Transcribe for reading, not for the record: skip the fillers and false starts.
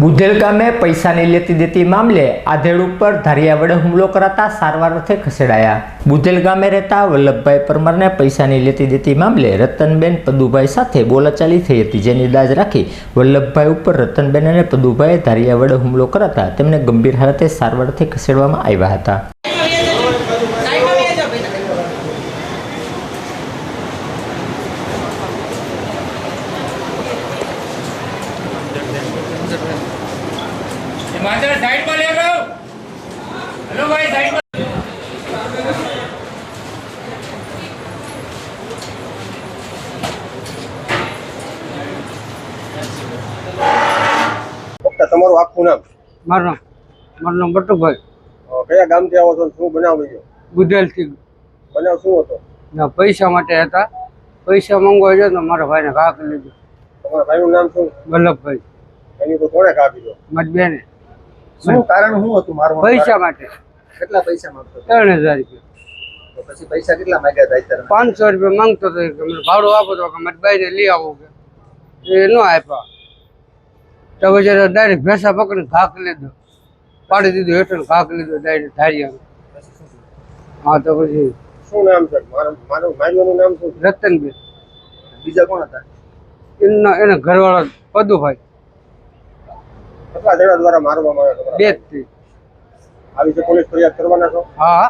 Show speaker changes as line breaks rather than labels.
બુધેલ ગામે પૈસાની લેતી દેતી મામલે આધેડ ઉપર ધારિયા વડે હુમલો કરાતા સારવાર અર્થે ખસેડાયા। બુધેલ ગામે રહેતા વલ્લભભાઈ પરમારને પૈસાની લેતી દેતી મામલે રતનબેન પદુભાઈ સાથે બોલાચાલી થઈ હતી, જેની દાજ રાખી વલ્લભભાઈ ઉપર રતનબેન અને પદુભાઈએ ધારિયા વડે હુમલો કરાતા તેમને ગંભીર હાલતે સારવાર અર્થે ખસેડવામાં આવ્યા હતા।
साइड पर ले गो। हेलो भाई साइड पर।
તમારું આખું નામ?
મારું નામ બટુભાઈ।
કયા ગામથી આવો છો? શું બનાવ બન્યો?
બુધેલથી।
બનાવ શું હતો?
પૈસા માટે હતા, પૈસા માંગવા ગયો તો મારા ભાઈને ઘા કરી લીધો।
તમારા ભાઈનું નામ શું?
વલ્લભભાઈ।
એની પર કોણે ઘા કીધો?
મારી બેને।
શું કારણ શું હતું મારવાનું?
પૈસા માટે।
કેટલા પૈસા માંગતો?
3000 રૂપિયા।
તો પછી પૈસા કેટલા માંગ્યા હતા અત્યારે?
500 રૂપિયા માંગતો હતો કે મને ભાડું આપો તો કે મારી બાઈને લઈ આવું કે એ ન આપ્યા તો પછી ડાયરેક્ટ ભેંસા પકડીને ઘા કરી લીધો, પાડી દીધું હેઠળ, ઘા કરી લીધો ડાયરેક્ટ ધારિયા। હા તો પછી
શું નામ છે મારું માર્યાનું નામ શું?
રતનબેન।
બીજા કોણ હતા?
એના ઘરવાળા પદુભાઈ।
કેટલા જણા દ્વારા મારવામાં આવ્યા?
2 થી।
આ વિશે પોલીસ ફરિયાદ કરવાના છો?
હા।